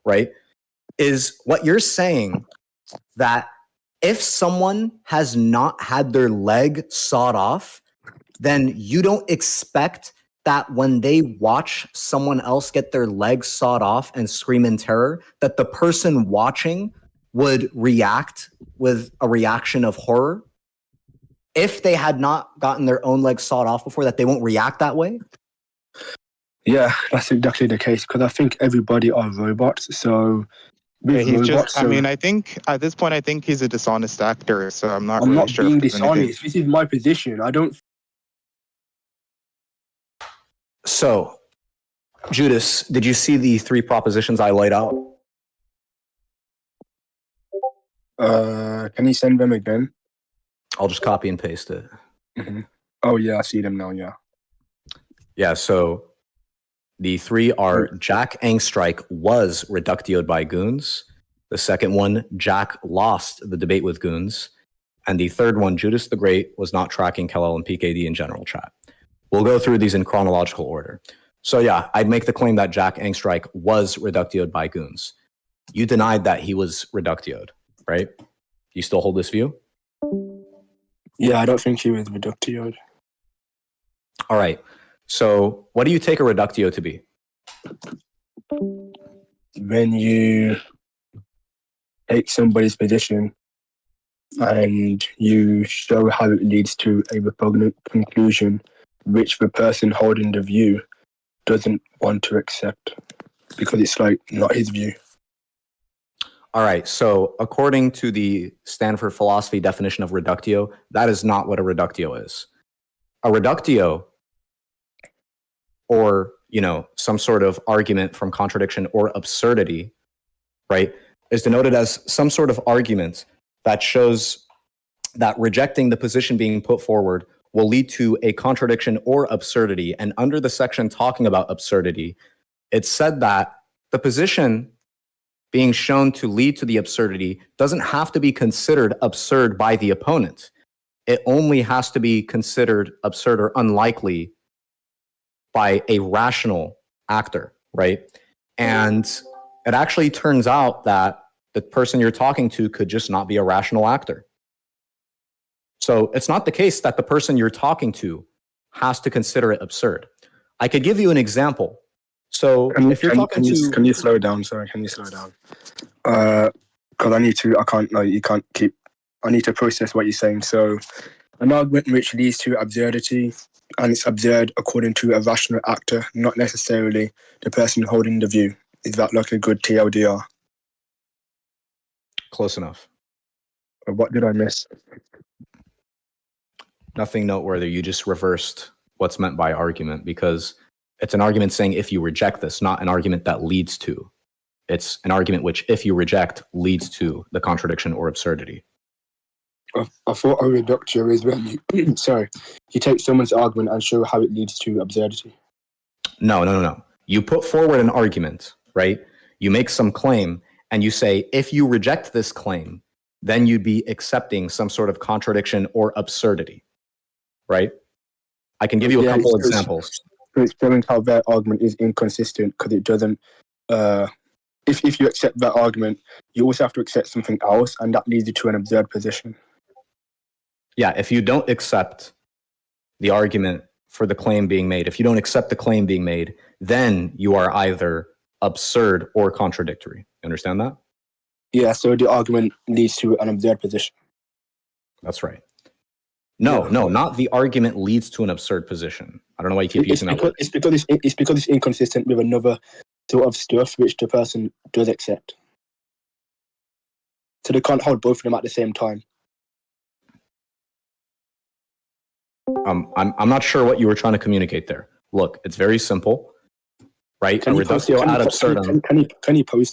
right, is what you're saying that if someone has not had their leg sawed off, then you don't expect that when they watch someone else get their leg sawed off and scream in terror, that the person watching would react with a reaction of horror. If they had not gotten their own leg sawed off before, that they won't react that way? Yeah, that's exactly the case, because I think everybody are robots, so... Yeah, he's just, I mean, I think at this point, I think he's a dishonest actor, so I'm not really sure. I'm not being dishonest. This is my position. I don't... So, Judas, did you see the 3 propositions I laid out? Can you send them again? I'll just copy and paste it. Mm-hmm. Oh, yeah, I see them now, yeah. Yeah, so the 3 are Jack Angstrike was reductioed by goons. The second one, Jack lost the debate with goons. And the third one, Judas the Great was not tracking Kellel and PKD in general chat. We'll go through these in chronological order. So yeah, I'd make the claim that Jack Angstrike was reductioed by goons. You denied that he was reductioed, right? You still hold this view? Yeah, I don't think he was reductioed. All right. So what do you take a reductio to be? When you take somebody's position and you show how it leads to a repugnant conclusion which the person holding the view doesn't want to accept because it's like not his view. All right. So according to the Stanford philosophy definition of reductio, that is not what a reductio is. A reductio, or, you know, some sort of argument from contradiction or absurdity, right, is denoted as some sort of argument that shows that rejecting the position being put forward will lead to a contradiction or absurdity. And under the section talking about absurdity, it said that the position being shown to lead to the absurdity doesn't have to be considered absurd by the opponent. It only has to be considered absurd or unlikely by a rational actor, right? And it actually turns out that the person you're talking to could just not be a rational actor. So it's not the case that the person you're talking to has to consider it absurd. I could give you an example. So if you're talking to... Can you slow down? Sorry, can you slow down? Because I need to, I need to process what you're saying. So an argument which leads to absurdity, and it's absurd according to a rational actor, not necessarily the person holding the view. Is that like a good TLDR? Close enough. What did I miss? Nothing noteworthy. You just reversed what's meant by argument, because it's an argument saying if you reject this, not an argument that leads to. It's an argument which, if you reject, leads to the contradiction or absurdity. I thought a reductio is when you, you take someone's argument and show how it leads to absurdity. No. You put forward an argument, right? You make some claim, and you say, if you reject this claim, then you'd be accepting some sort of contradiction or absurdity, right? I can give you a couple examples. It's showing how their argument is inconsistent, because it doesn't... If you accept that argument, you also have to accept something else, and that leads you to an absurd position. Yeah, if you don't accept the argument for the claim being made, if you don't accept the claim being made, then you are either absurd or contradictory. You understand that? Yeah, so the argument leads to an absurd position. That's right. No, not the argument leads to an absurd position. I don't know why you keep using that word. It's because it's inconsistent with another sort of stuff which the person does accept. So they can't hold both of them at the same time. I'm not sure what you were trying to communicate there. Look, it's very simple, right? Can you post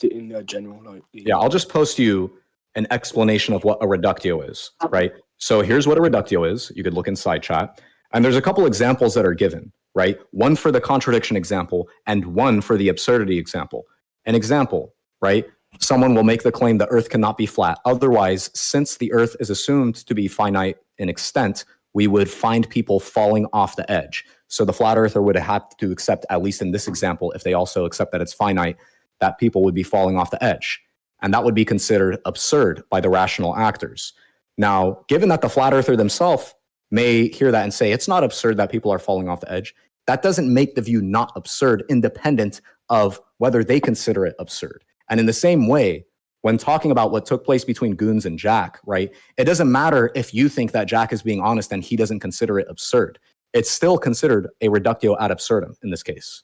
it in general? Yeah, I'll just post you an explanation of what a reductio is, right? So here's what a reductio is. You could look inside chat. And there's a couple examples that are given, right? One for the contradiction example and one for the absurdity example. An example, right? Someone will make the claim the Earth cannot be flat. Otherwise, since the Earth is assumed to be finite in extent, we would find people falling off the edge. So the flat earther would have to accept, at least in this example, if they also accept that it's finite, that people would be falling off the edge. And that would be considered absurd by the rational actors. Now, given that the flat earther themselves may hear that and say, it's not absurd that people are falling off the edge, that doesn't make the view not absurd, independent of whether they consider it absurd. And in the same way, when talking about what took place between Goons and Jack, right, it doesn't matter if you think that Jack is being honest and he doesn't consider it absurd. It's still considered a reductio ad absurdum in this case.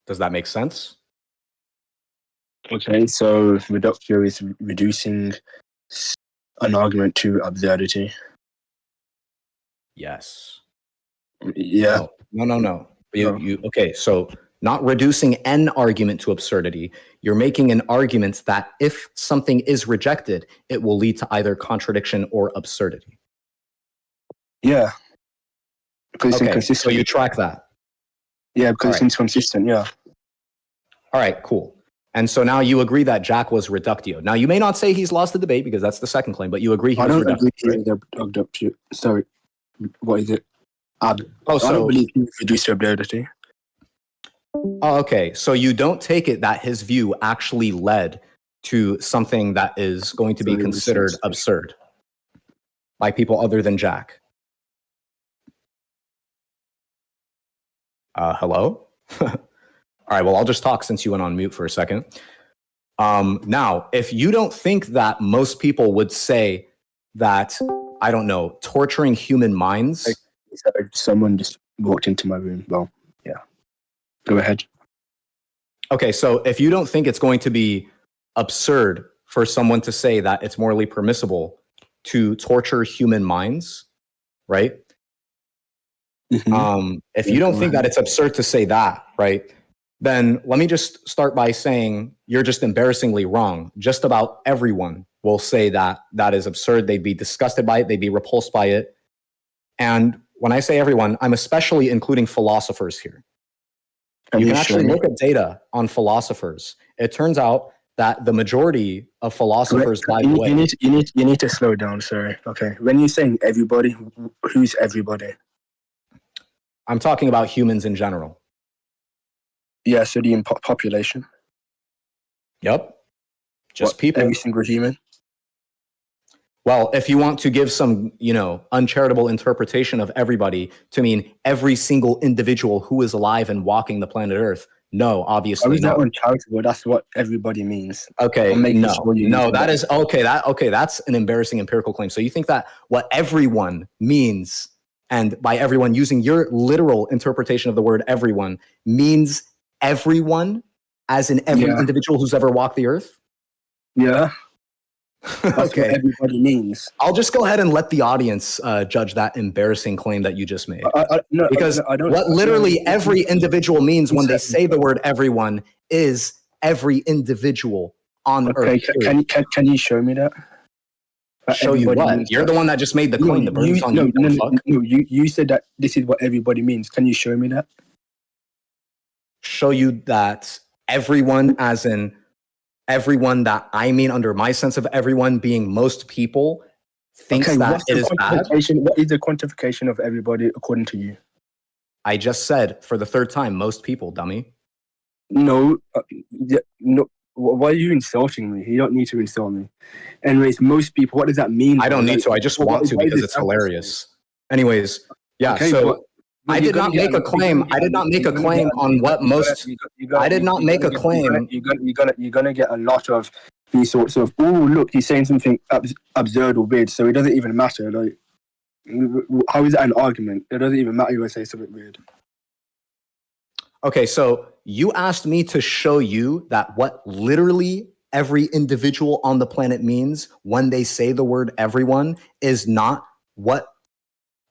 Does that make sense? Okay, so reductio is reducing an argument to absurdity. Yes. Yeah. No. Okay, so not reducing an argument to absurdity. You're making an argument that if something is rejected, it will lead to either contradiction or absurdity. Yeah. Because it's inconsistent. So you track that. Yeah, because it's inconsistent, yeah. All right, cool. And so now you agree that Jack was reductio. Now, you may not say he's lost the debate because that's the second claim, but you agree he was reductio. I don't agree with reductio. Sorry. What is it? I don't believe he reduced to absurdity. Oh, okay. So you don't take it that his view actually led to something that is going to be considered absurd by people other than Jack. Hello? All right, well, I'll just talk since you went on mute for a second. Now, if you don't think that most people would say that, I don't know, torturing human minds... Someone just walked into my room. Well, yeah. Go ahead. Okay, so if you don't think it's going to be absurd for someone to say that it's morally permissible to torture human minds, right? Mm-hmm. If you don't think that it's absurd to say that, right, then let me just start by saying you're just embarrassingly wrong. Just about everyone will say that that is absurd. They'd be disgusted by it. They'd be repulsed by it. And when I say everyone, I'm especially including philosophers here. You can actually look at data on philosophers. It turns out that the majority of philosophers, by the way... You need to slow down, sir. Okay. When you're saying everybody, who's everybody? I'm talking about humans in general. Yeah, so the population. Yep. Just people. Every single human. Well, if you want to give some, uncharitable interpretation of everybody to mean every single individual who is alive and walking the planet Earth, no, obviously not. That uncharitable? That's what everybody means. Okay, that's an embarrassing empirical claim. So you think that what everyone means, and by everyone using your literal interpretation of the word everyone, means everyone, as in every individual who's ever walked the Earth? Yeah. That's what everybody means. I'll just go ahead and let the audience judge that embarrassing claim that you just made. What literally every individual means when they say the word everyone is every individual on Earth. Can you show me that? Show you what? You're the one that just made the claim. The burden's on you. No, you said that this is what everybody means. Can you show me that? Show you that everyone, as in everyone that I mean under my sense of everyone being most people, thinks that it is bad. What is the quantification of everybody according to you? I just said for the third time, most people, dummy. No. Why are you insulting me? You don't need to insult me. Anyways, most people, what does that mean? I don't need to. I just want to because it's hilarious. Anyways, yeah, so I did not make a claim. I did not make a claim on what most... I did not make a claim. You're gonna get a lot of these sorts of, oh, look, he's saying something absurd or weird, so it doesn't even matter. Like, how is that an argument? It doesn't even matter if I say something weird. Okay, so you asked me to show you that what literally every individual on the planet means when they say the word everyone is not what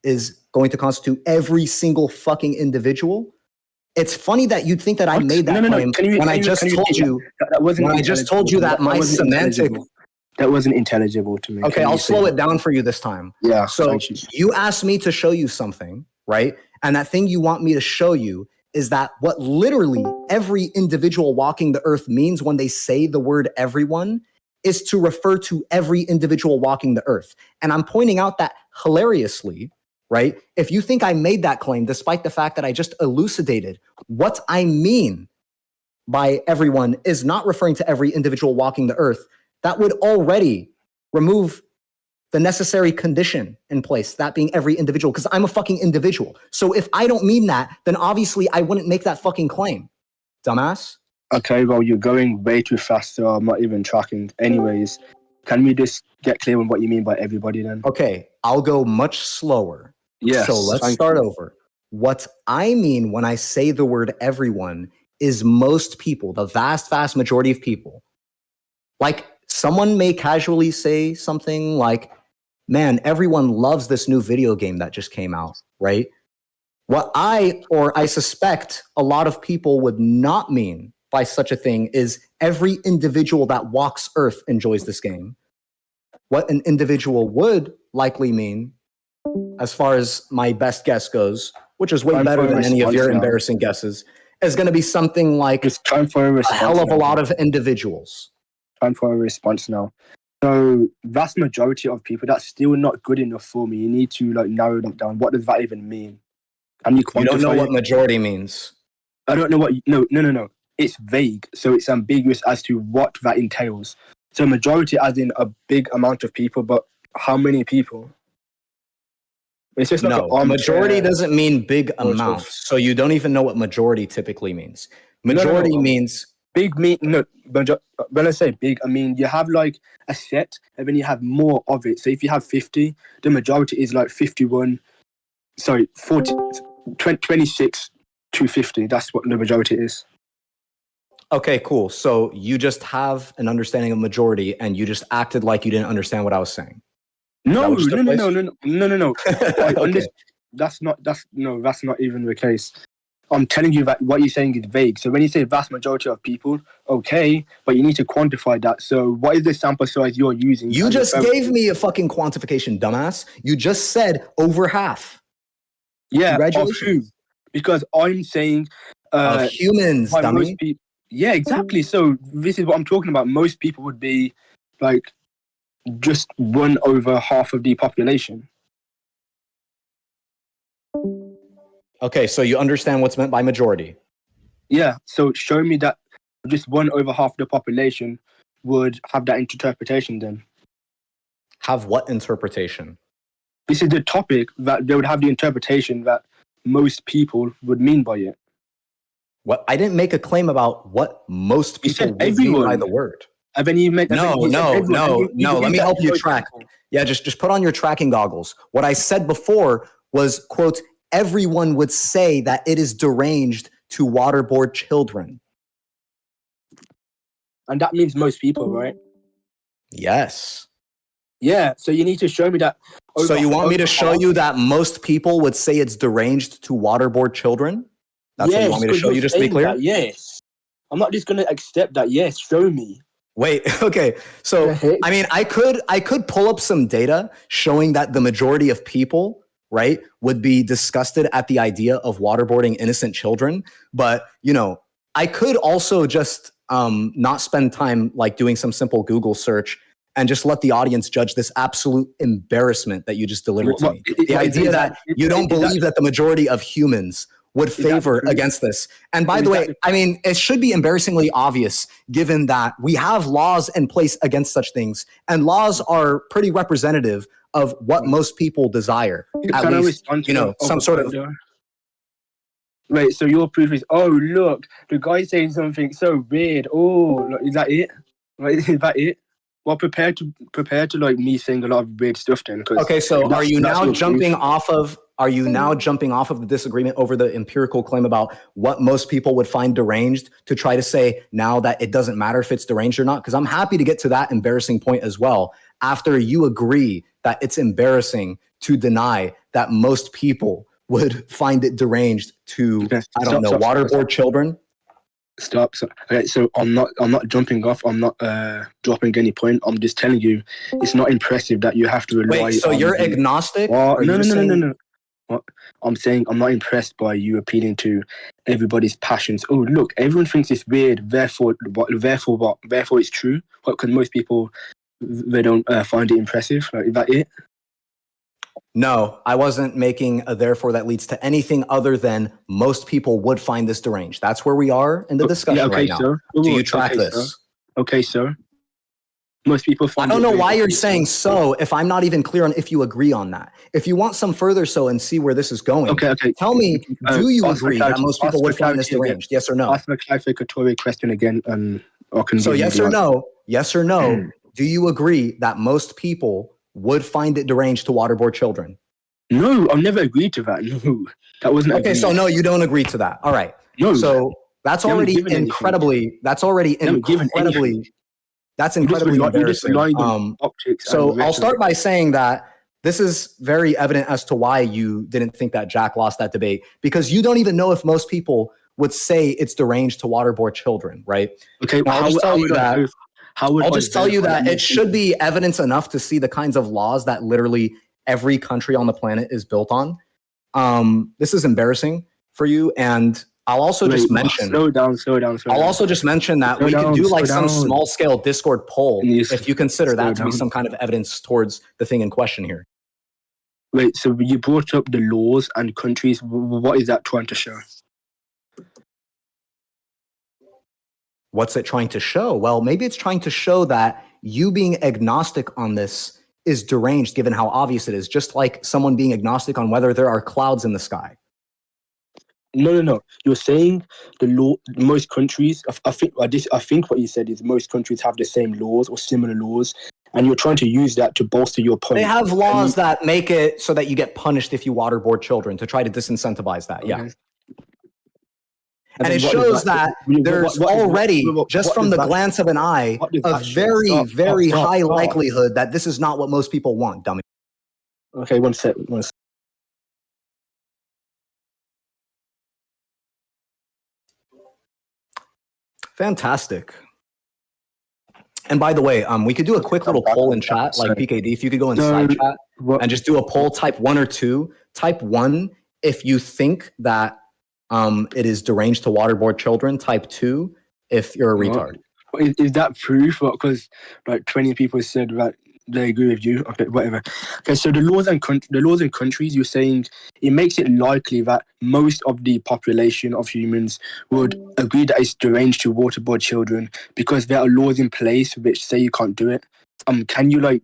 is going to constitute every single fucking individual. It's funny that you'd think that I made that claim when I just told you that my semantic... That wasn't intelligible to me. Okay, I'll slow it down for you this time. Yeah. So you asked me to show you something, right? And that thing you want me to show you is that what literally every individual walking the earth means when they say the word everyone is to refer to every individual walking the earth. And I'm pointing out that hilariously, right? If you think I made that claim, despite the fact that I just elucidated what I mean by everyone is not referring to every individual walking the earth, that would already remove the necessary condition in place, that being every individual, because I'm a fucking individual. So if I don't mean that, then obviously I wouldn't make that fucking claim, dumbass. Okay, well, you're going way too fast, so I'm not even tracking. Anyways, can we just get clear on what you mean by everybody then? Okay, I'll go much slower. Yes. So let's start over. What I mean when I say the word everyone is most people, the vast, vast majority of people. Like, someone may casually say something like, man, everyone loves this new video game that just came out, right? What I suspect a lot of people would not mean by such a thing is every individual that walks Earth enjoys this game. What an individual would likely mean, as far as my best guess goes, which is way better than any of your embarrassing guesses, is going to be something like it's time for a hell of a lot of individuals. Time for a response now. So vast majority of people, that's still not good enough for me. You need to like narrow them down. What does that even mean? Can you quantify You don't know what majority means. I don't know what. No. It's vague, so it's ambiguous as to what that entails. So majority, as in a big amount of people, but how many people? It's just like majority doesn't mean big amounts. So you don't even know what majority typically means. Majority means big. When I say big, I mean you have like a set, and then you have more of it. So if you have 50, the majority is like 51. Sorry, 40, 26 to 50. That's what the majority is. Okay, cool. So you just have an understanding of majority, and you just acted like you didn't understand what I was saying. No. Okay. That's not even the case. I'm telling you that what you're saying is vague. So when you say vast majority of people, okay, but you need to quantify that. So what is the sample size you're using? You just gave me a fucking quantification, dumbass. You just said over half. Yeah, of who? Because I'm saying of humans, dummy. Yeah, exactly. So this is what I'm talking about. Most people would be like just 1/2 of the population. Okay, so you understand what's meant by majority. Yeah, so show me that just 1/2 of the population would have that interpretation then. Have what interpretation? This is the topic that they would have the interpretation that most people would mean by it. What? I didn't make a claim about what most people would mean by the word. And then you make no. Let me help you track. Yeah, just put on your tracking goggles. What I said before was, quote, everyone would say that it is deranged to waterboard children. And that means most people, right? Yes. Yeah, so you need to show me that. So you want me to show you that most people would say it's deranged to waterboard children? That's what you want me to show you, just to be clear? That, yes. I'm not just going to accept that. Yes, show me. Wait, okay. So, I mean, I could pull up some data showing that the majority of people, right, would be disgusted at the idea of waterboarding innocent children. But, I could also just not spend time like doing some simple Google search and just let the audience judge this absolute embarrassment that you just delivered to me. The idea that you don't believe that the majority of humans would favor against this. And by the way, I mean, it should be embarrassingly obvious given that we have laws in place against such things, and laws are pretty representative of what most people desire. At least, some sort of... Wait, so your proof is, oh, look, the guy's saying something so weird. Oh, is that it? Like, is that it? Well, prepare to like me saying a lot of weird stuff then. Okay, so are you now jumping off of the disagreement over the empirical claim about what most people would find deranged to try to say now that it doesn't matter if it's deranged or not? Because I'm happy to get to that embarrassing point as well after you agree that it's embarrassing to deny that most people would find it deranged to, waterboard children. Stop. Okay, so I'm not jumping off. I'm not dropping any point. I'm just telling you, it's not impressive that you have to rely. Wait, so you're agnostic? No. What I'm saying, I'm not impressed by you appealing to everybody's passions. Oh, look, everyone thinks it's weird. Therefore, what? Therefore, it's true. What? Because most people they don't find it impressive. Like, is that it? No, I wasn't making a therefore that leads to anything other than most people would find this deranged. That's where we are in the discussion right now. Sir. Do you track this? Okay, sir. Most people find I don't know why you're saying so if I'm not even clear on if you agree on that. If you want some further so and see where this is going, okay. Tell me, do you agree that most people would find this deranged? Yes or no? Ask the clarificatory question again, and I can. So yes or no? Yes or no? Do you agree that most people would find it deranged to waterboard children? No, I've never agreed to that. No, that wasn't. Okay, so no, you don't agree to that. All right. No. So that's already incredibly. That's already incredibly. That's incredibly embarrassing. So I'll start by saying that this is very evident as to why you didn't think that Jack lost that debate, because you don't even know if most people would say it's deranged to waterboard children, right? Okay, now, I'll just tell you that it should be evidence enough to see the kinds of laws that literally every country on the planet is built on. This is embarrassing for you, and I'll also just mention. Slow down. I'll also just mention that we could do like some small scale Discord poll if you consider that to be some kind of evidence towards the thing in question here. Wait, so you brought up the laws and countries. What is that trying to show? What's it trying to show? Well, maybe it's trying to show that you being agnostic on this is deranged, given how obvious it is, just like someone being agnostic on whether there are clouds in the sky. No. You're saying the law. Most countries. I think what you said is most countries have the same laws or similar laws, and you're trying to use that to bolster your point. They have laws that make it so that you get punished if you waterboard children to try to disincentivize that. Yeah. And it shows that there's already, just from the glance of an eye, a very, very high likelihood that this is not what most people want, dummy. Okay, one sec. Fantastic. And by the way, we could do a quick little poll in chat, like PKD, if you could go in side chat and just do a poll, type 1 or 2. Type 1 if you think that it is deranged to waterboard children. Type 2 if you're a retard. Is that proof? Because like 20 people said that they agree with you. Okay, whatever. Okay, so the laws in countries, you're saying it makes it likely that most of the population of humans would agree that it's deranged to waterboard children because there are laws in place which say you can't do it. Can you like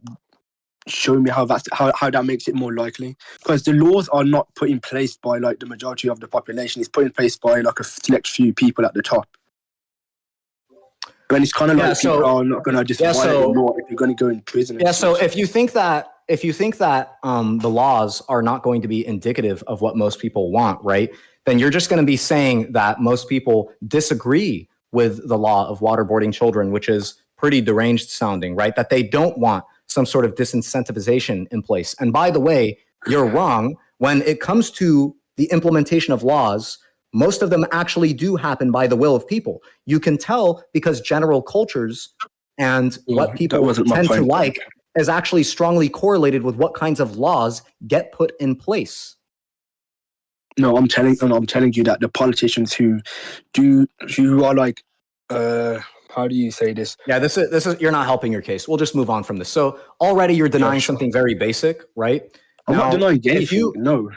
show me how that makes it more likely? Because the laws are not put in place by like the majority of the population. It's put in place by like a select few people at the top. And it's kind of like people are not going to just violate the law if you're going to go in prison. Yeah. So if you think that the laws are not going to be indicative of what most people want, right? Then you're just going to be saying that most people disagree with the law of waterboarding children, which is pretty deranged sounding, right? That they don't want some sort of disincentivization in place. And by the way, you're wrong. When it comes to the implementation of laws, most of them actually do happen by the will of people. You can tell because general cultures and what people tend to like is actually strongly correlated with what kinds of laws get put in place. No, I'm telling you that the politicians who are like, how do you say this? Yeah, this is you're not helping your case. We'll just move on from this. So already you're denying something very basic, right? I'm not denying anything. No.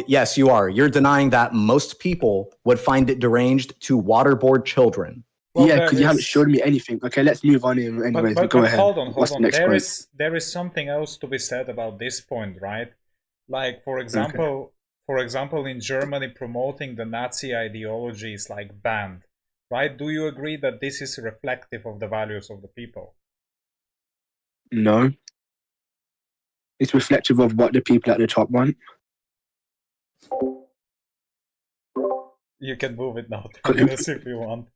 Yes, you are. You're denying that most people would find it deranged to waterboard children. Well, yeah, because you haven't showed me anything. Okay, let's move on anyway. Go ahead. Hold on. There is something else to be said about this point, right? Like, for example, in Germany, promoting the Nazi ideology is like banned, right? Do you agree that this is reflective of the values of the people? No. It's reflective of what the people at the top want. You can move it now 2 minutes if you want.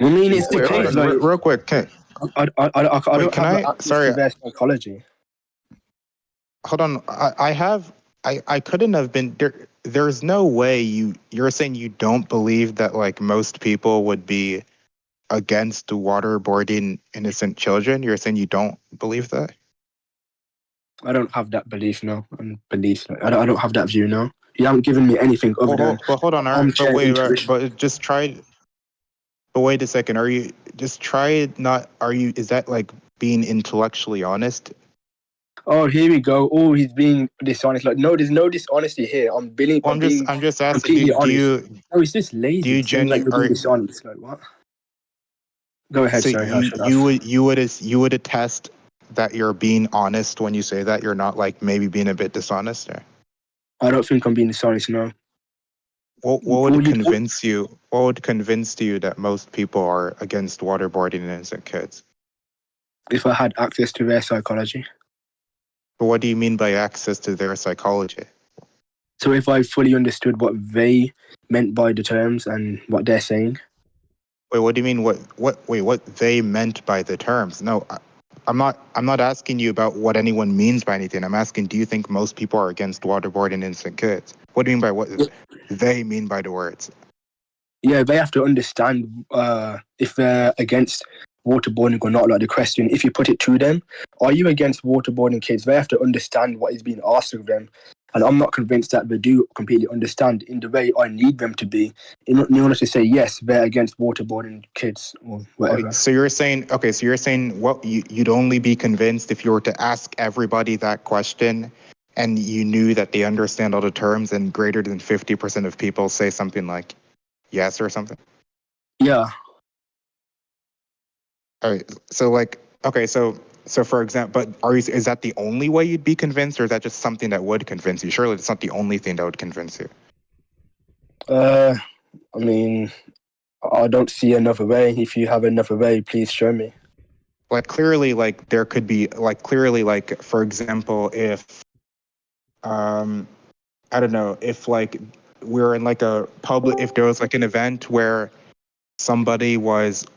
I mean, it's the case. Real quick, I don't have psychology. Hold on. I couldn't have been there. There's no way you're saying you don't believe that like most people would be against waterboarding innocent children. You're saying you don't believe that? I don't have that belief now. And belief, like, I don't have that view now. You haven't given me anything other than But hold on, armchair intuition. but just try. But wait a second. Are you just try it? Not are you? Is that like being intellectually honest? Oh, here we go. Oh, he's being dishonest. Like, no, there's no dishonesty here. Well, I'm being I'm just asking. completely honest. You No, he's just do lazy you saying like genu you're being are dishonest. Like what? Go ahead, so sorry, I should have. you would attest that you're being honest when you say that you're not like maybe being a bit dishonest or I don't think I'm being dishonest, no. what would All you, convince you what would convince you that most people are against waterboarding innocent kids? if I had access to their psychology. But what do you mean by access to their psychology? So if I fully understood what they meant by the terms and what they're saying. Wait, what do you mean what they meant by the terms? No, I'm not asking you about what anyone means by anything. I'm asking, do you think most people are against waterboarding innocent kids? What do you mean by what they mean by the words? Yeah, they have to understand if they're against waterboarding or not. Like the question, if you put it to them, are you against waterboarding kids? They have to understand what is being asked of them. And I'm not convinced that they do completely understand in the way I need them to be in order to say, yes, they're against waterboarding kids or whatever. So you're saying, okay, so you're saying what you'd only be convinced if you were to ask everybody that question and you knew that they understand all the terms and greater than 50% of people say something like yes or something? Yeah. All right. So like, okay, so for example, but is that the only way you'd be convinced, or is that just something that would convince you? Surely it's not the only thing that would convince you. I mean, I don't see another way. If you have another way, please show me. Like clearly, like there could be, like clearly, like for example, if I don't know, if like we're in like a public, if there was like an event where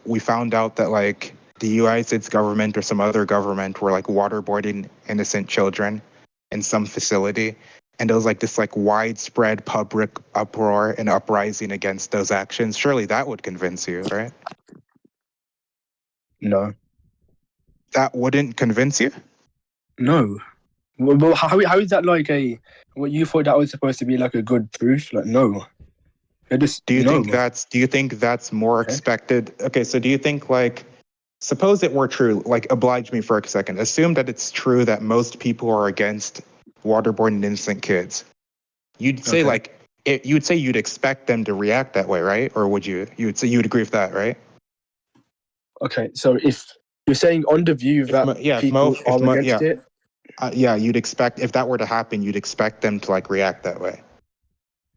we found out that like the United States government or some other government were like waterboarding innocent children in some facility, and there was like this like widespread public uproar and uprising against those actions. Surely that would convince you, right? No. That wouldn't convince you? No. Well, how is that like what you thought that was supposed to be like a good proof? Like, no. Do you No. think that's more Okay. expected? Okay, so do you think like, suppose it were true, like oblige me for a second. Assume that it's true that most people are against waterboarding innocent kids. You'd say Okay. like, you'd say you'd expect them to react that way, right? Or would you? You'd say you'd agree with that, right? Okay. So if you're saying on the view that people are against it, yeah, you'd expect if that were to happen, you'd expect them to like react that way.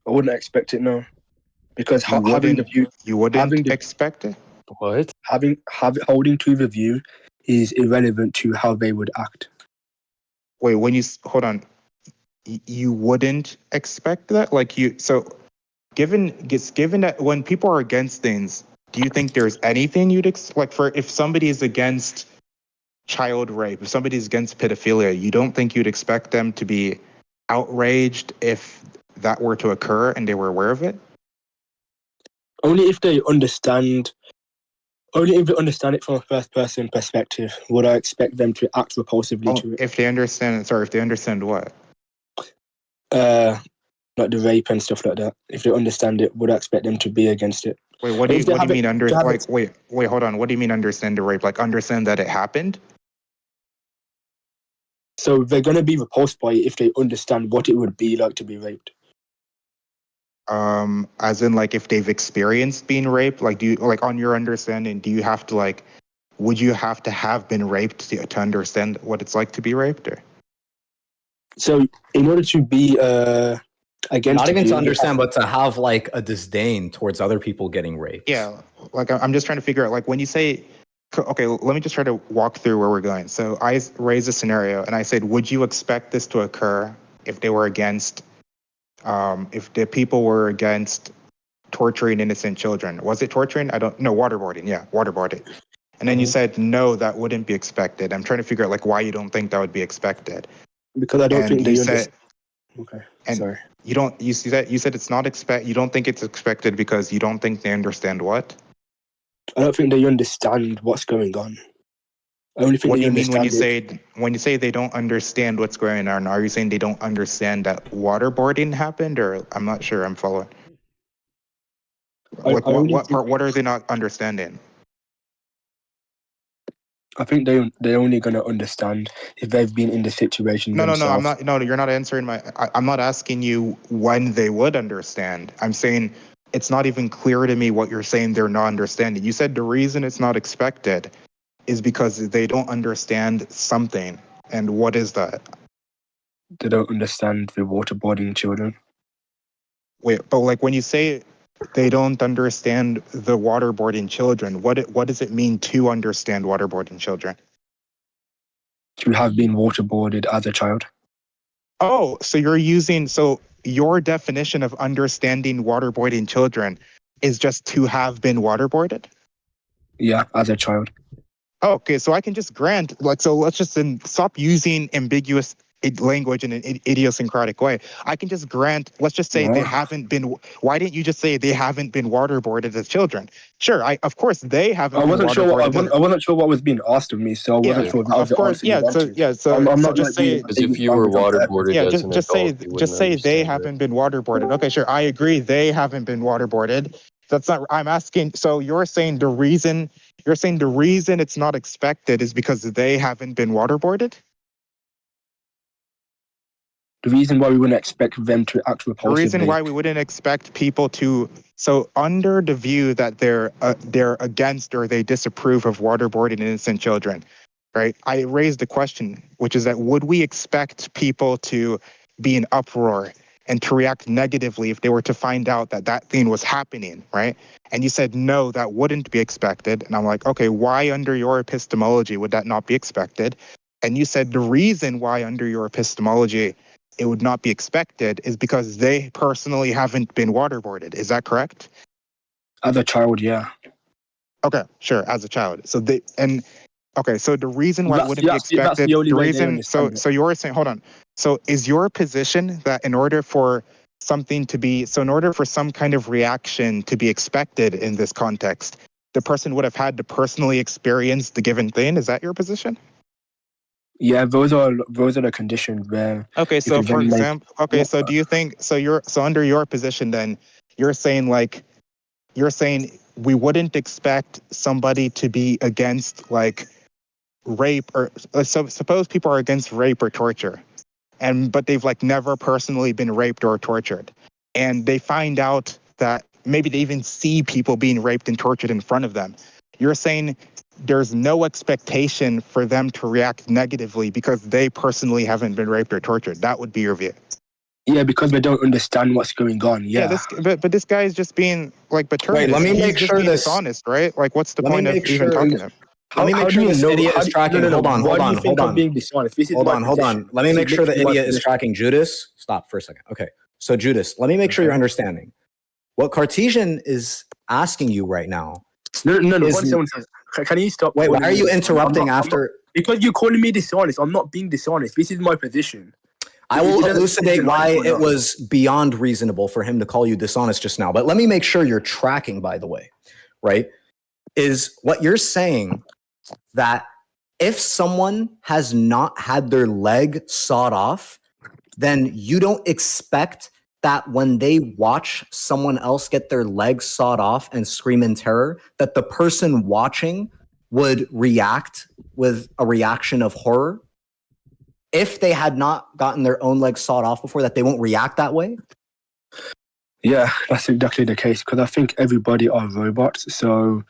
I wouldn't expect it. No, because You having the wouldn't. view, You wouldn't having the expect it. What? holding to the view is irrelevant to how they would act. Wait, when you hold on, you wouldn't expect that. Like you, so given that when people are against things, do you think there's anything you'd like for if somebody is against child rape, if somebody's against pedophilia, you don't think you'd expect them to be outraged if that were to occur and they were aware of it? Only if they understand. Only if they understand it from a first-person perspective would I expect them to act repulsively to it. If they understand, sorry, if they understand what? Like the rape and stuff like that. If they understand it, would I expect them to be against it? Wait, what do you mean wait, hold on. What do you mean understand the rape? Like understand that it happened? So they're gonna be repulsed by it if they understand what it would be like to be raped. As in like if they've experienced being raped, like do you like on your understanding, do you have to like would you have to have been raped to understand what it's like to be raped or? So in order to be against Not even you, to understand, but to have like a disdain towards other people getting raped. Yeah, like I'm just trying to figure out like when you say okay, let me just try to walk through where we're going. So I raised a scenario and I said, would you expect this to occur if they were against if the people were against torturing innocent children? Was it torturing? I don't know. Waterboarding. Yeah, waterboarding. And then you said, no, that wouldn't be expected. I'm trying to figure out like why you don't think that would be expected. Because I don't And think you they said, understand. Okay, and sorry. you said it's not you don't think it's expected because you don't think they understand what? I don't think they understand what's going on. only thing What they do you mean understand when you say they don't understand what's going on? Are you saying they don't understand that waterboarding happened, or I'm not sure I'm following? Like I only what think, part? What are they not understanding? I think they're only gonna understand if they've been in the situation No, I'm themselves. not. No, you're not answering my. I'm not asking you when they would understand. I'm saying it's not even clear to me what you're saying they're not understanding. You said the reason it's not expected is because they don't understand something. And what is that? They don't understand the waterboarding children. Wait, but like when you say they don't understand the waterboarding children, what does it mean to understand waterboarding children? To have been waterboarded as a child. Oh, so your definition of understanding waterboarding children is just to have been waterboarded? Yeah, as a child. Oh, okay, so I can just grant, like, so let's just then stop using ambiguous language in an idiosyncratic way. I can just grant, let's just say they What? haven't been, why didn't you just say they haven't been waterboarded as children? Sure, of course they haven't I been wasn't sure. waterboarded. I wasn't sure what was being asked of me, so I wasn't Yeah, sure if that was of the course, answer you wanted. I'm so not just like being say, Because taking if you were language on purpose. waterboarded yeah, as an adult, you wouldn't just say they understand it. haven't been waterboarded. Okay, sure, I agree they haven't been waterboarded. That's not, I'm asking, so you're saying the reason it's not expected is because they haven't been waterboarded? The reason why we wouldn't expect them to act The reason repulsively. why we wouldn't expect people to, so under the view that they're against or they disapprove of waterboarding innocent children, right? I raised the question, which is that would we expect people to be in uproar and to react negatively if they were to find out that that thing was happening, right? And you said, no, that wouldn't be expected. And I'm like, okay, why under your epistemology would that not be expected? And you said the reason why under your epistemology it would not be expected is because they personally haven't been waterboarded. Is that correct? As a child, yeah. Okay, sure, as a child. So they, and okay, so the reason why it wouldn't be That's expected, the only the way they reason, understand it. so you're saying, hold on. So is your position that in order for something to be, so in order for some kind of reaction to be expected in this context, the person would have had to personally experience the given thing? Is that your position? Yeah, those are the conditions where Okay, you so can for then make. example, okay, so do you think, so under your position then, you're saying like, you're saying we wouldn't expect somebody to be against like rape or so suppose people are against rape or torture but they've like never personally been raped or tortured and they find out that maybe they even see people being raped and tortured in front of them. You're saying there's no expectation for them to react negatively because they personally haven't been raped or tortured. That would be your view. Yeah, because they don't understand what's going on. Yeah, Yeah. but this guy is just being like Wait, let me he's make just sure being this. dishonest, right? Like what's the Let me point of make even sure. talking to him? Let me make How sure do you this know? idiot is tracking. No. Hold on, Why hold do you on, think hold I'm on. being dishonest? This is Hold my on, hold position. on. Let me This make is sure the literally my idiot is position. tracking. Judas, stop for a second. Okay. So, Judas, let me make sure you're understanding. What Cartesian is asking you right now No. is. One second. Can you stop? Wait, why calling are me you dishonest? interrupting I'm not, after? because you're calling me dishonest. I'm not being dishonest. This is my position. I will It doesn't matter if elucidate you like why it or it not. was beyond reasonable for him to call you dishonest just now. But let me make sure you're tracking, by the way, right? Is what you're saying that if someone has not had their leg sawed off, then you don't expect that when they watch someone else get their leg sawed off and scream in terror, that the person watching would react with a reaction of horror? If they had not gotten their own legs sawed off before, that they won't react that way? Yeah, that's exactly the case. Because I think everybody are robots. So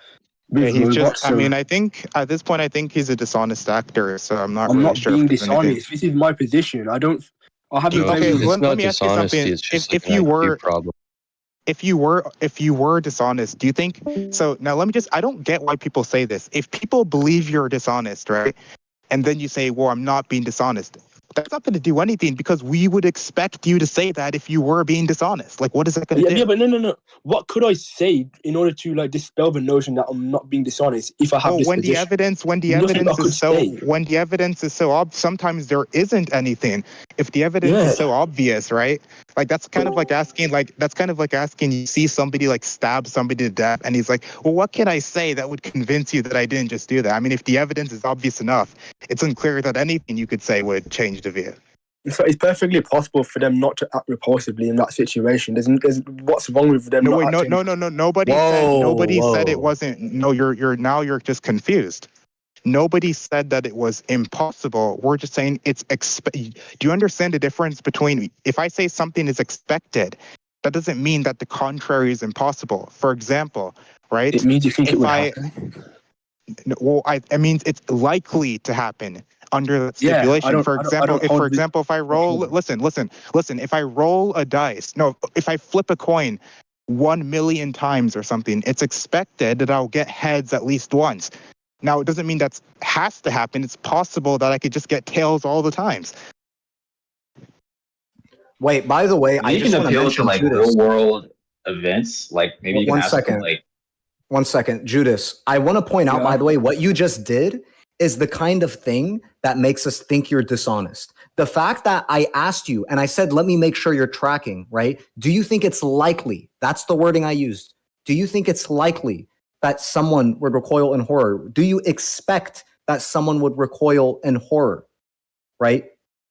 Yeah, with he's just, robots, I so mean, I think at this point, I think he's a dishonest actor. So I'm not I'm really not sure if being there's anything. dishonest. This is my position. I haven't No, Okay, claimed. it's let not me ask you dishonesty. something. It's just like If an you IQ were, problem. if you were dishonest, do you think, so now let me just, I don't get why people say this. If people believe you're dishonest, right? And then you say, well, I'm not being dishonest. That's not going to do anything because we would expect you to say that if you were being dishonest. Like, what is that going to do? Yeah, but no. What could I say in order to like dispel the notion that I'm not being dishonest if I have this when position? when the evidence is so sometimes there isn't anything. If the evidence is so obvious, right? Like that's kind of like asking you see somebody like stab somebody to death and he's like, well, what can I say that would convince you that I didn't just do that? I mean, if the evidence is obvious enough, it's unclear that anything you could say would change the view. So it's perfectly possible for them not to act repulsively in that situation. There's what's wrong with them not acting? No. Nobody said it wasn't. No, you're just confused. Nobody said that it was impossible. We're just saying it's do you understand the difference between if I say something is expected, that doesn't mean that the contrary is impossible. For example, right? It means you think it would happen. Well, I mean it's likely to happen under that stipulation. For example, if I roll, listen, if I roll a dice, if I flip a coin 1 million times or something, it's expected that I'll get heads at least once. Now, it doesn't mean that has to happen. It's possible that I could just get tails all the times. Wait, by the way, I just want to appeal to like real world events. Like maybe you can ask them, like. 1 second, Judas. I want to point out, by the way, what you just did is the kind of thing that makes us think you're dishonest. The fact that I asked you and I said, let me make sure you're tracking, right? Do you think it's likely? That's the wording I used. Do you think it's likely that someone would recoil in horror? Do you expect that someone would recoil in horror, right?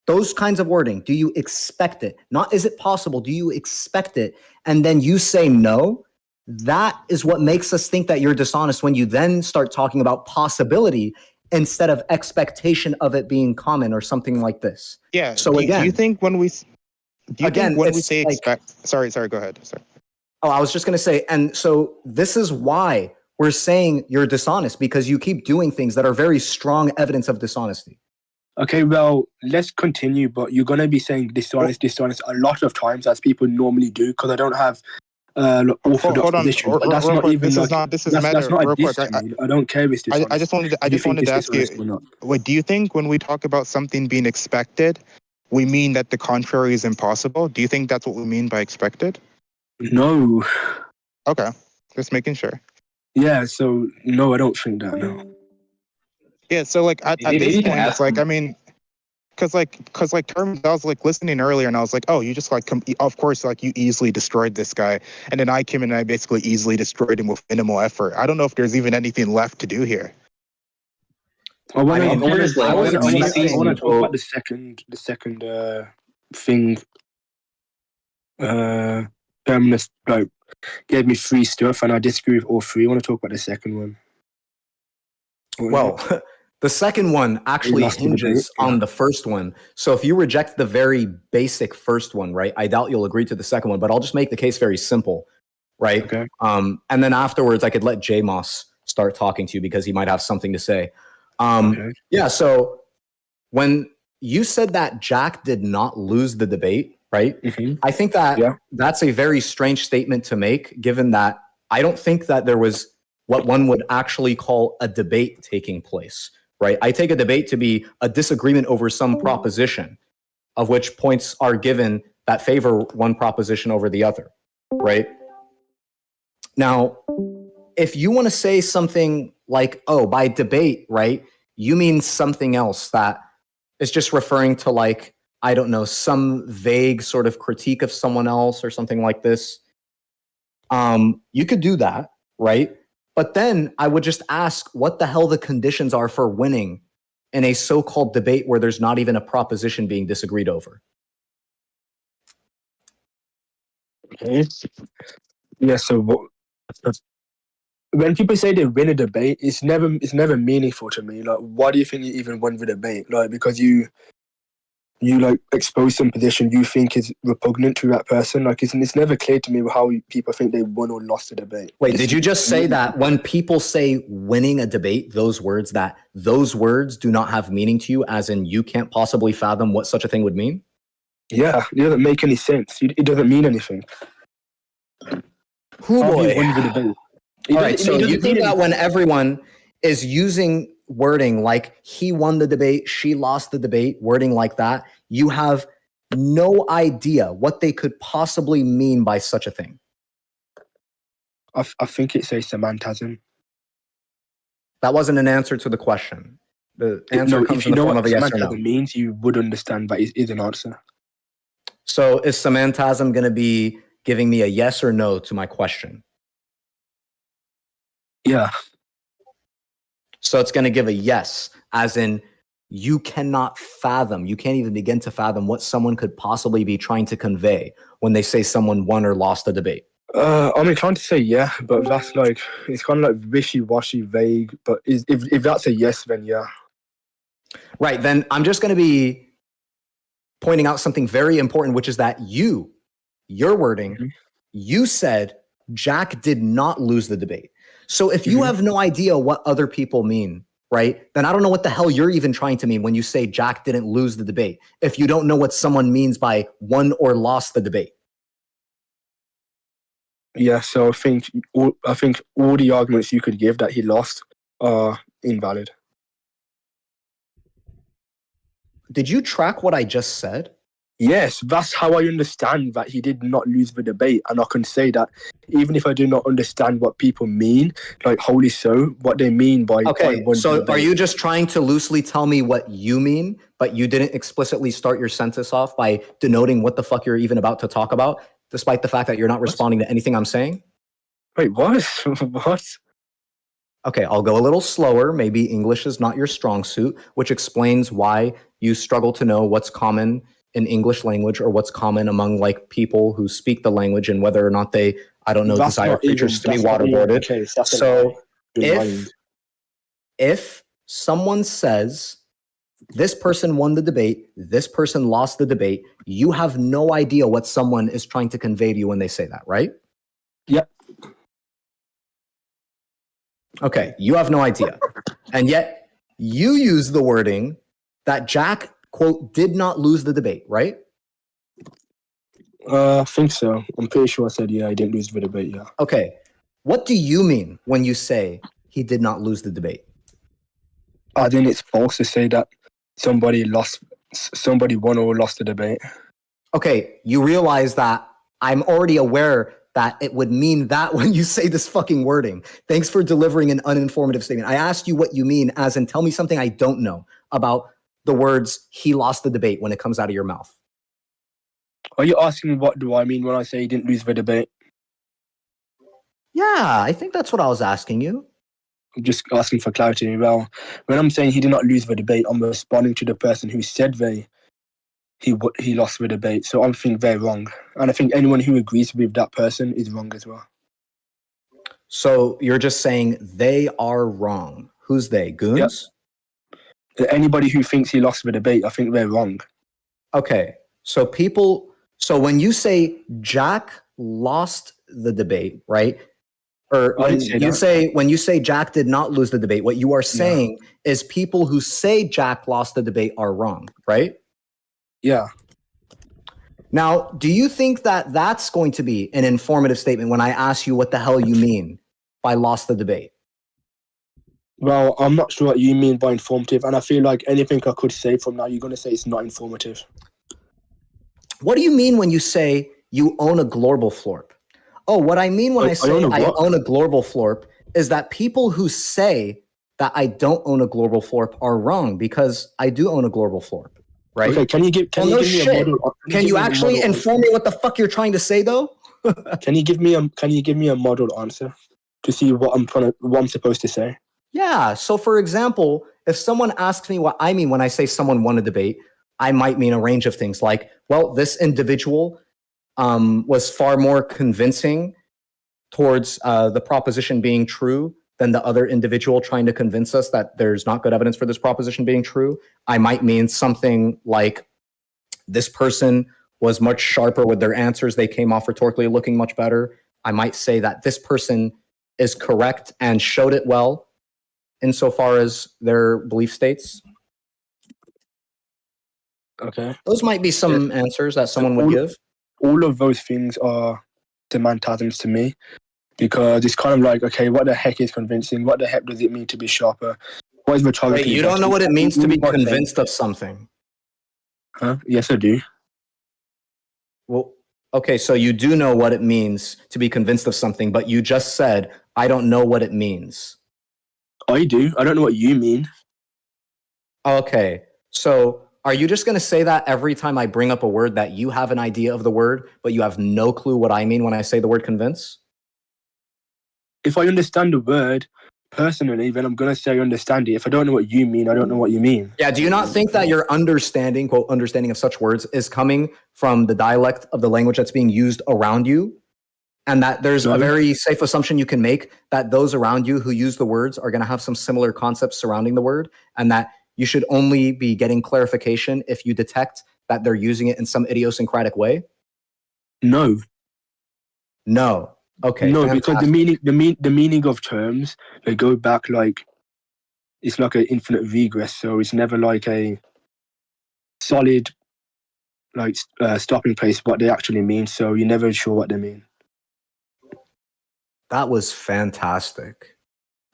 Those kinds of wording. Do you expect it? Not is it possible? Do you expect it? And then you say no. That is what makes us think that you're dishonest when you then start talking about possibility instead of expectation of it being common or something like this. Yeah. So again, do you think when we say expect? Sorry. Go ahead. Sorry. Oh, I was just going to say, and so this is why we're saying you're dishonest, because you keep doing things that are very strong evidence of dishonesty. Okay, well, let's continue, but you're going to be saying dishonest a lot of times, as people normally do, because I don't have orthodox position. That's not even this is meta. Real quick, I don't care if it's dishonest. I just wanted to ask you, wait, do you think when we talk about something being expected, we mean that the contrary is impossible? Do you think that's what we mean by expected? No. Okay, just making sure. Yeah, so no, I don't think that, no. Yeah, so like at this point, it's like, I mean, because terms, I was like listening earlier and I was like, oh, you just like, of course, like you easily destroyed this guy. And then I came in and I basically easily destroyed him with minimal effort. I don't know if there's even anything left to do here. I want to talk about the second thing. Terminus like gave me 3 stuff and I disagree with all 3. I want to talk about the second one. Well, the second one actually hinges on the first one. So if you reject the very basic first one, right, I doubt you'll agree to the second one, but I'll just make the case very simple, right? Okay. And then afterwards, I could let J Moss start talking to you because he might have something to say. Okay. Yeah, so when you said that Jack did not lose the debate, right? Mm-hmm. I think that that's a very strange statement to make, given that I don't think that there was what one would actually call a debate taking place, right? I take a debate to be a disagreement over some proposition, of which points are given that favor one proposition over the other, right? Now, if you want to say something like, oh, by debate, right, you mean something else that is just referring to, like, I don't know, some vague sort of critique of someone else or something like this, you could do that, right? But then I would just ask what the hell the conditions are for winning in a so-called debate where there's not even a proposition being disagreed over. Okay. Yeah, so when people say they win a debate, it's never meaningful to me. Like, why do you think you even won the debate? Like, because you like expose some position you think is repugnant to that person. Like, it's never clear to me how people think they won or lost a debate. Wait, did you just say that when people say winning a debate, those words do not have meaning to you, as in you can't possibly fathom what such a thing would mean? Yeah, it doesn't make any sense. It doesn't mean anything. All right, right, so you think that when everyone is using wording like he won the debate, she lost the debate, wording like that, you have no idea what they could possibly mean by such a thing. I think it's a semantasm. That wasn't an answer to the question. The answer comes in the form of a yes or no. If you know what semantasm means, you would understand that it is an answer. So is semantasm going to be giving me a yes or no to my question? Yeah. So it's going to give a yes, as in you cannot fathom, you can't even begin to fathom what someone could possibly be trying to convey when they say someone won or lost the debate. I'm inclined to say yeah, but that's like, it's kind of like wishy-washy, vague, but if that's a yes, then yeah. Right, then I'm just going to be pointing out something very important, which is that your wording, you said Jack did not lose the debate. So if you have no idea what other people mean, right, then I don't know what the hell you're even trying to mean when you say Jack didn't lose the debate, if you don't know what someone means by won or lost the debate. Yeah, so I think all the arguments you could give that he lost are invalid. Did you track what I just said? Yes, that's how I understand that he did not lose the debate. And I can say that even if I do not understand what people mean, like holy so, what they mean by... Okay, so are you just trying to loosely tell me what you mean, but you didn't explicitly start your sentence off by denoting what the fuck you're even about to talk about, despite the fact that you're not responding to anything I'm saying? Wait, what? What? Okay, I'll go a little slower. Maybe English is not your strong suit, which explains why you struggle to know what's common in English language or what's common among like people who speak the language and whether or not they, I don't know, desire creatures to be waterboarded. So if someone says this person won the debate, this person lost the debate, you have no idea what someone is trying to convey to you when they say that, right? Yep. Okay, you have no idea. And yet you use the wording that Jack, quote, did not lose the debate, right? I think so. I'm pretty sure I said, yeah, I didn't lose the debate, yeah. Okay, what do you mean when you say he did not lose the debate? I think it's false to say that somebody won or lost the debate. Okay, you realize that I'm already aware that it would mean that when you say this fucking wording. Thanks for delivering an uninformative statement. I asked you what you mean, as in tell me something I don't know about the words he lost the debate when it comes out of your mouth. Are you asking what do I mean when I say he didn't lose the debate? Yeah, I think that's what I was asking you. I'm just asking for clarity. Well, when I'm saying he did not lose the debate, I'm responding to the person who said he lost the debate. So I think they're wrong. And I think anyone who agrees with that person is wrong as well. So you're just saying they are wrong. Who's they? Goons? Yep. Anybody who thinks he lost the debate, I think they're wrong. Okay. So when you say Jack lost the debate, right? Or when you say Jack did not lose the debate, what you are saying is people who say Jack lost the debate are wrong, right? Yeah. Now, do you think that that's going to be an informative statement when I ask you what the hell you mean by lost the debate? Well, I'm not sure what you mean by informative, and I feel like anything I could say from now, you're going to say it's not informative. What do you mean when you say you own a global florp? Oh, what I mean when I say I own a global florp is that people who say that I don't own a global florp are wrong, because I do own a global florp, right? Okay, can you give me a model? Can you actually inform me what the fuck you're trying to say, though? Can you give me a model answer to see what I'm supposed to say? Yeah. So, for example, if someone asks me what I mean when I say someone won a debate, I might mean a range of things like, well, this individual was far more convincing towards the proposition being true than the other individual trying to convince us that there's not good evidence for this proposition being true. I might mean something like this person was much sharper with their answers. They came off rhetorically looking much better. I might say that this person is correct and showed it well insofar as their belief states. Okay. Those might be some answers that someone would give. All of those things are semantasms to me, because it's kind of like, okay, what the heck is convincing? What the heck does it mean to be sharper? What is rhetorically? Wait, you don't know what it means to be convinced of something? Huh? Yes, I do. Well, okay, so you do know what it means to be convinced of something, but you just said, I don't know what it means. I do. I don't know what you mean. Okay, so are you just going to say that every time I bring up a word that you have an idea of the word, but you have no clue what I mean when I say the word convince? If I understand the word personally, then I'm going to say I understand it. If I don't know what you mean, I don't know what you mean. Yeah, do you not think that your understanding, quote, understanding of such words is coming from the dialect of the language that's being used around you? And that there's a very safe assumption you can make that those around you who use the words are going to have some similar concepts surrounding the word, and that you should only be getting clarification if you detect that they're using it in some idiosyncratic way? No. No. Okay. No, fantastic. because the meaning of terms, they go back like it's like an infinite regress. So it's never like a solid like stopping place what they actually mean. So you're never sure what they mean. That was fantastic.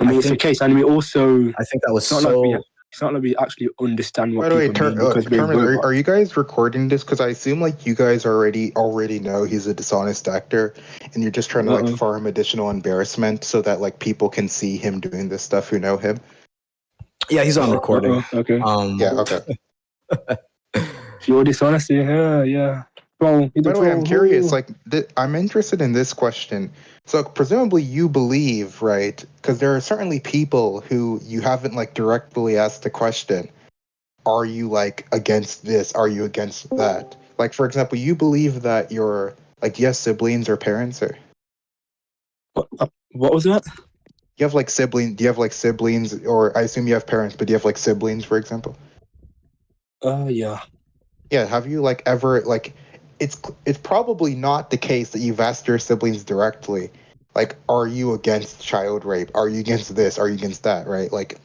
I mean, it's the case, and we also. I think that was it's not so. It's not like we actually understand what By the way, people mean because Terminus, are you guys recording this? Because I assume like you guys already know he's a dishonest actor, and you're just trying to like farm additional embarrassment so that like people can see him doing this stuff who know him. Yeah, he's on recording. Okay. Yeah. Okay. Pure dishonesty. Yeah. Bro, by the way, I'm curious. Like, I'm interested in this question. So, presumably, you believe, right? Because there are certainly people who you haven't like directly asked the question. Are you like against this? Are you against that? Like, for example, you believe that you're like, do you have siblings or parents or? What was that? You have like siblings? Do you have like siblings, or I assume you have parents, but do you have like siblings, for example? Yeah. Yeah. Have you like ever like? It's probably not the case that you've asked your siblings directly, like, are you against child rape? Are you against this? Are you against that? Right? Like,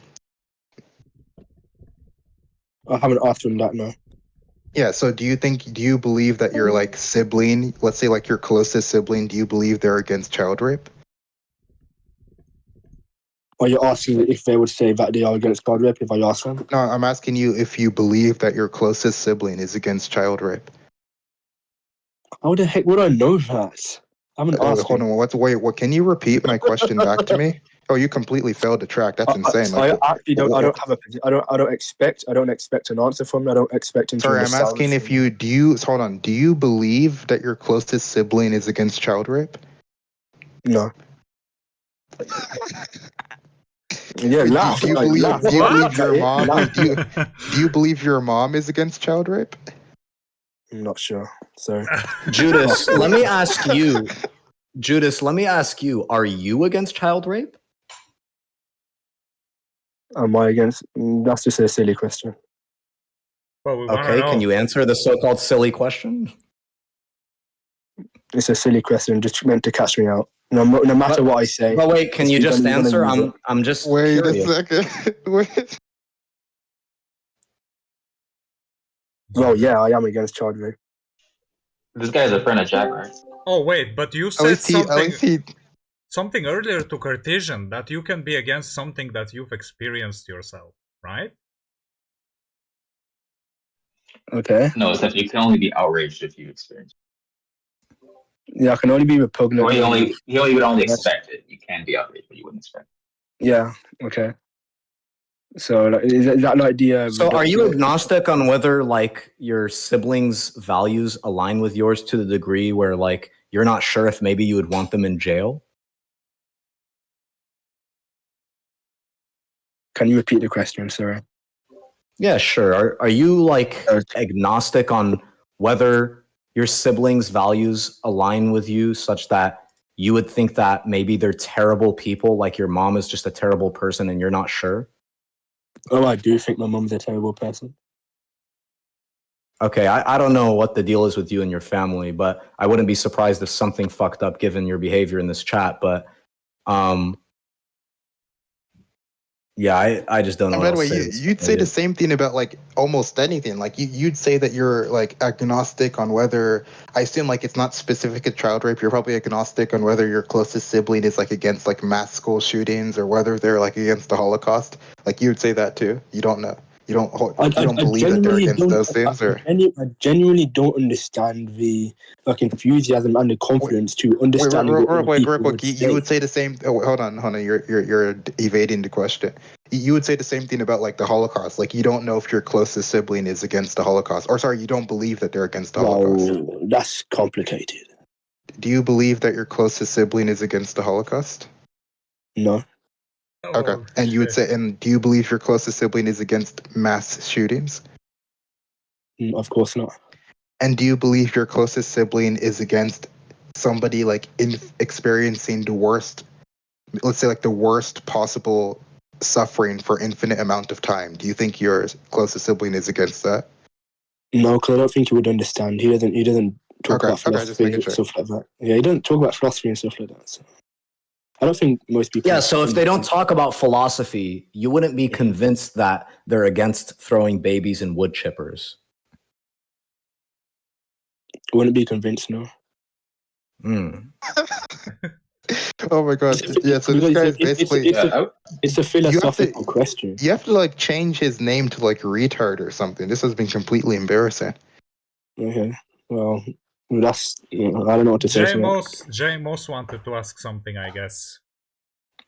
I haven't asked them that, no. yeah. So do you believe that your like sibling, let's say like your closest sibling, do you believe they're against child rape? Are you asking if they would say that they are against child rape if I ask them? No, I'm asking you if you believe that your closest sibling is against child rape. How the heck would I know that? I haven't asked. Hold on. What? Can you repeat my question back to me? Oh, you completely failed the track. That's insane. I actually don't. I don't have a. I don't expect. I don't expect an answer from. I don't expect him. Sorry, I'm asking if you do. You hold on. Do you believe that your closest sibling is against child rape? No. Yeah, laugh. Do you believe your mom? Do you believe your mom is against child rape? I'm not sure. Sorry. Judas, let me ask you. Judas, let me ask you. Are you against child rape? Am I against? That's just a silly question. Well, okay, can you answer the so-called silly question? It's a silly question, just meant to catch me out. No matter what I say. But wait, can you just answer? I'm just wait curious. a second. Wait. Well, yeah, I am against child rape. This guy's a friend of Jack, right? Oh wait, but you said something earlier to Cartesian that you can be against something that you've experienced yourself, right? Okay. No, it's that you can only be outraged if you experience it. Yeah, I can only be repugnant. You would only expect it. You can be outraged, but you wouldn't expect it. Yeah. Okay. So is that like the? So are you agnostic on whether like your siblings' values align with yours to the degree where like you're not sure if maybe you would want them in jail? Can you repeat the question, Sarah? Yeah, sure. Are you like agnostic on whether your siblings' values align with you such that you would think that maybe they're terrible people, like your mom is just a terrible person and you're not sure? Oh, I do think my mom's a terrible person. Okay, I don't know what the deal is with you and your family, but I wouldn't be surprised if something fucked up given your behavior in this chat. But Yeah, I just don't know And what by the else way, to say. you'd say the same thing about like almost anything. Like you'd say that you're like agnostic on whether, I assume like it's not specific to child rape. You're probably agnostic on whether your closest sibling is like against like mass school shootings or whether they're like against the Holocaust. Like you'd say that too. You don't know. You don't believe that they're against those things, or I genuinely don't understand the like enthusiasm and the confidence to understand what other wait, people would you say. would say the same. Oh, hold on. You're evading the question. You would say the same thing about like the Holocaust. Like you don't know if your closest sibling is against the Holocaust, or sorry, you don't believe that they're against the Holocaust. Well, that's complicated. Do you believe that your closest sibling is against the Holocaust? No, Okay. Oh, And you would shit. say, and do you believe your closest sibling is against mass shootings? of course not. And do you believe your closest sibling is against somebody like experiencing the worst, let's say like the worst possible suffering for infinite amount of time? Do you think your closest sibling is against that? No, because I don't think he would understand. He doesn't talk Okay, about just philosophy making and sure. stuff like that. Yeah, he doesn't talk about philosophy and stuff like that. So I don't think most people. Yeah, so if they don't talk about philosophy, you wouldn't be convinced that they're against throwing babies in wood chippers. wouldn't be convinced. No. Mm. Oh my god! Yeah, so this guy is basically It's a philosophical question. you have to like change his name to like retard or something. This has been completely embarrassing. Okay. Well, that's I don't know what to say to that. J-Moss wanted to ask something, I guess.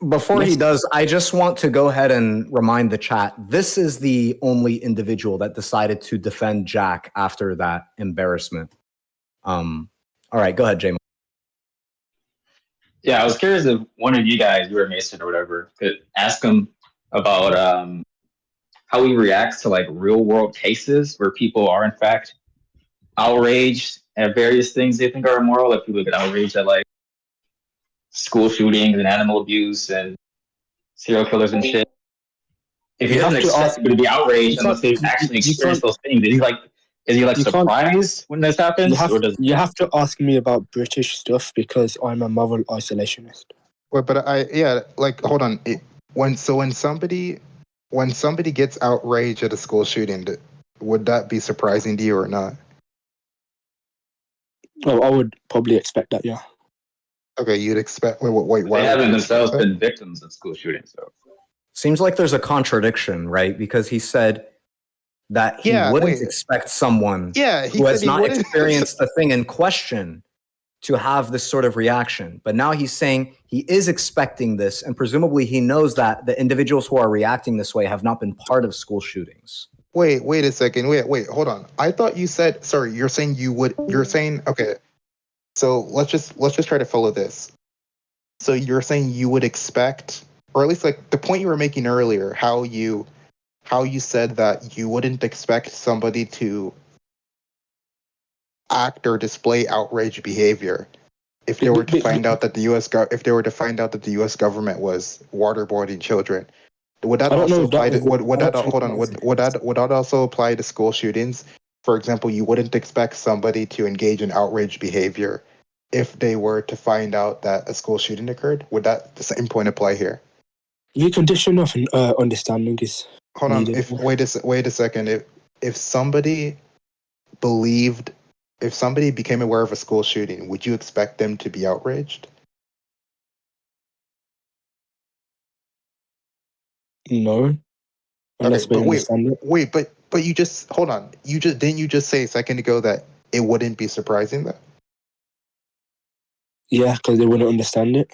Before he does, I just want to go ahead and remind the chat, this is the only individual that decided to defend Jack after that embarrassment. All right, go ahead, J-Mo. Yeah, I was curious if one of you guys, you or Mason or whatever, could ask him about how he reacts to like real world cases where people are in fact outraged at various things they think are immoral. Like people get outraged at like school shootings and animal abuse and serial killers and shit. If he doesn't expect people to be outraged unless they've actually experienced those things, is he surprised when this happens? You have to ask me about British stuff because I'm a moral isolationist. Well, but like hold on. When somebody gets outraged at a school shooting, would that be surprising to you or not? Oh, I would probably expect that. Yeah. Okay, you'd expect. Wait. They haven't themselves been victims of school shootings, so. Seems like there's a contradiction, right? Because he said that he wouldn't expect someone who has not experienced the thing in question to have this sort of reaction. But now he's saying he is expecting this, and presumably he knows that the individuals who are reacting this way have not been part of school shootings. Wait a second. Wait, hold on. I thought you said, sorry, you're saying okay. So let's just try to follow this. So you're saying you would expect, or at least like the point you were making earlier, how you said that you wouldn't expect somebody to act or display outrage behavior if they were to find out that the US government was waterboarding children. Would that also apply to would that also apply to school shootings? For example, you wouldn't expect somebody to engage in outrage behavior if they were to find out that a school shooting occurred. Would that the same point apply here? The condition of understanding is needed. Wait a second. If somebody became aware of a school shooting, would you expect them to be outraged? No. Unless we understand it. Wait, but you just hold on. Didn't you just say a second ago that it wouldn't be surprising though? Yeah, because they wouldn't understand it.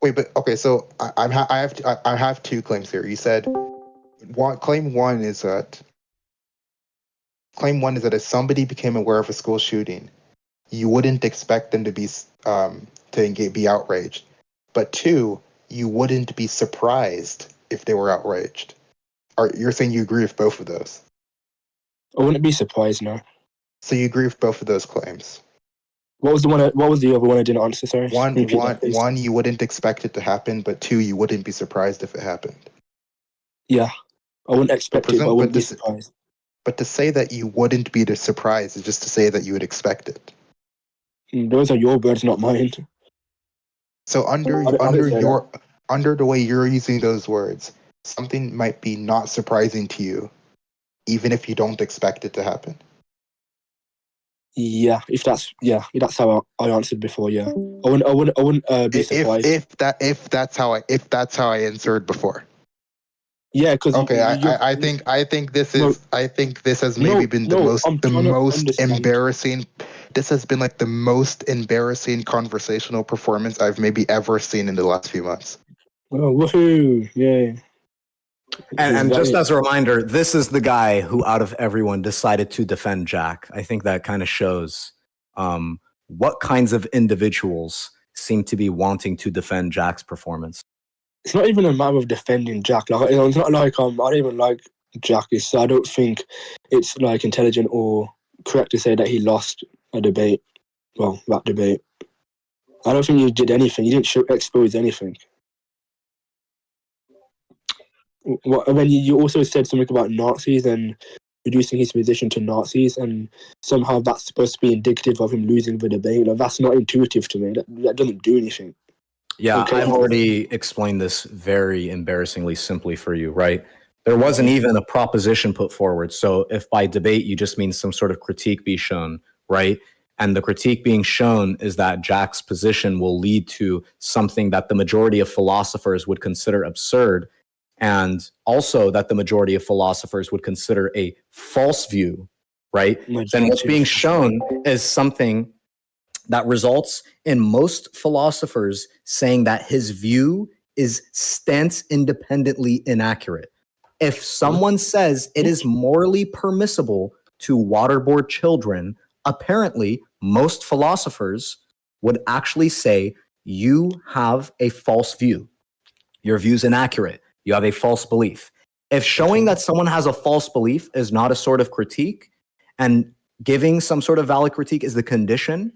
Wait, but okay. So I have two claims here. You said claim one is that if somebody became aware of a school shooting, you wouldn't expect them to be outraged. But two, you wouldn't be surprised if they were outraged. You're saying you agree with both of those? I wouldn't be surprised, no. So you agree with both of those claims? What was the other one I didn't answer? Sorry. One, you wouldn't expect it to happen, but two, you wouldn't be surprised if it happened. Yeah, I wouldn't expect it, but I wouldn't be surprised. But to say that you wouldn't be surprised is just to say that you would expect it. Those are your words, not mine. So under the way you're using those words, something might be not surprising to you, even if you don't expect it to happen. Yeah, if that's how I answered before. Yeah, I wouldn't be surprised. If that's how I answered before. Yeah, because Okay, I think this has maybe been the most embarrassing. This has been like the most embarrassing conversational performance I've maybe ever seen in the last few months. Oh, woohoo! Yeah. And just as a reminder, this is the guy who, out of everyone, decided to defend Jack. I think that kind of shows what kinds of individuals seem to be wanting to defend Jack's performance. It's not even a matter of defending Jack. Like, you know, it's not like I don't even like Jack. I don't think it's like intelligent or correct to say that he lost a debate. Well, that debate. I don't think he did anything. He didn't expose anything. When you also said something about Nazis and reducing his position to Nazis, and somehow that's supposed to be indicative of him losing the debate. Like, that's not intuitive to me. That doesn't do anything. Yeah, okay. I've already explained this very embarrassingly simply for you, right? There wasn't even a proposition put forward. So if by debate you just mean some sort of critique be shown, right? And the critique being shown is that Jack's position will lead to something that the majority of philosophers would consider absurd, and also that the majority of philosophers would consider a false view, right? Then what's being shown is something that results in most philosophers saying that his view is stance independently inaccurate. If someone says it is morally permissible to waterboard children, apparently most philosophers would actually say you have a false view. Your view is inaccurate. You have a false belief. If showing that someone has a false belief is not a sort of critique, and giving some sort of valid critique is the condition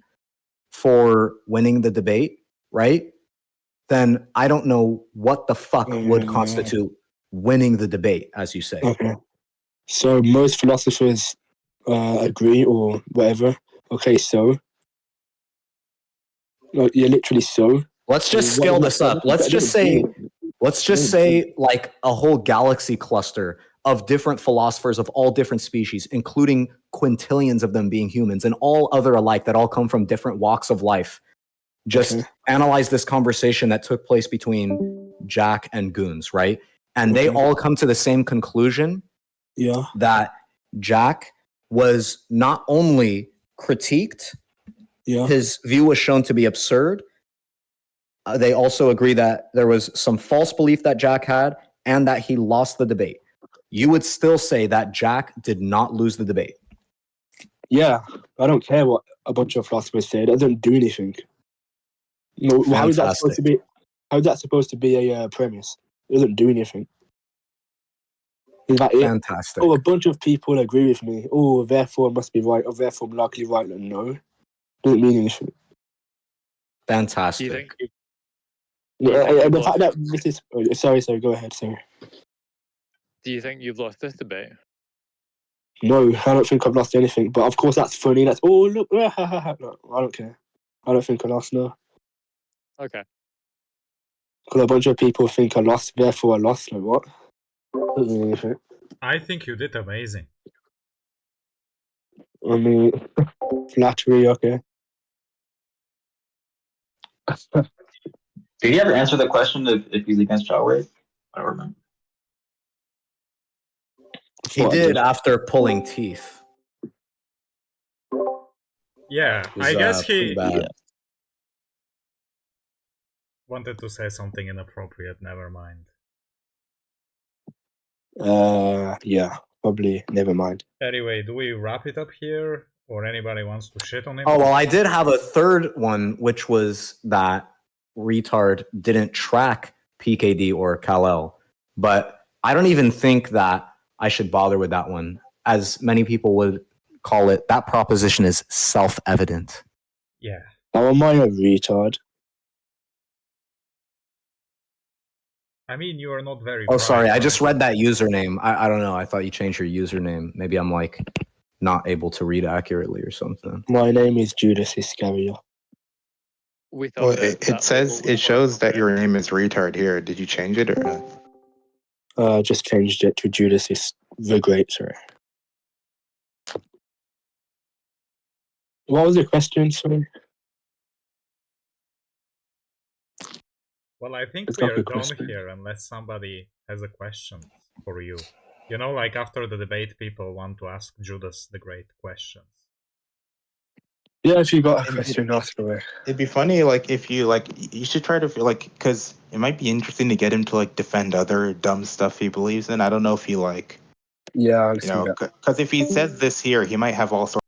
for winning the debate, right? Then I don't know what the fuck would constitute winning the debate, as you say. Okay. So most philosophers agree or whatever. Okay, so. Like, yeah, literally so. Let's just scale this up. Let's just say like a whole galaxy cluster of different philosophers of all different species, including quintillions of them being humans and all other alike that all come from different walks of life. Just analyze this conversation that took place between Jack and Goons, right? And they all come to the same conclusion that Jack was not only critiqued, his view was shown to be absurd. They also agree that there was some false belief that Jack had and that he lost the debate. You would still say that Jack did not lose the debate. Yeah, I don't care what a bunch of philosophers say. It doesn't do anything. No, how is that supposed to be? How is that supposed to be a premise? It doesn't do anything. Is that fantastic? Oh, a bunch of people agree with me. Oh, therefore it must be right. Or therefore I'm likely right. No, doesn't mean anything. Fantastic. The fact that this is sorry, go ahead. Sorry. Do you think you've lost this debate? No, I don't think I've lost anything. But of course, that's funny. That's look. No, I don't care. I don't think I lost. No. Okay. Because a bunch of people think I lost, therefore I lost. Like what? I think you did amazing. I mean, flattery. Okay. Did he ever answer the question if he's against child rape? I don't remember. He did after pulling teeth. Yeah, I guess he wanted to say something inappropriate. Never mind. Yeah, probably. Never mind. Anyway, do we wrap it up here, or anybody wants to shit on him? Oh well, I did have a third one, which was that retard didn't track PKD or Kal-El, but I don't even think that I should bother with that one. As many people would call it, that proposition is self-evident. Yeah. How am I a retard? I mean, you are not very. Oh, sorry. I just read that username. I don't know. I thought you changed your username. Maybe I'm like not able to read accurately or something. My name is Judas Iscariot. It shows that your name is retard here. Did you change it or not? Just changed it to Judas is the Great. Sorry. What was the question? Sorry. Well, I think It's we not are a done question. here unless somebody has a question for you. You know, like after the debate, people want to ask Judas the great questions. Yeah, if you got a And question, ask away. It'd be funny, like, if you, like, you should try to, like, because it might be interesting to get him to, like, defend other dumb stuff he believes in. I don't know if he, like, Yeah, I'll you see know, that. because if he says this here, he might have all sorts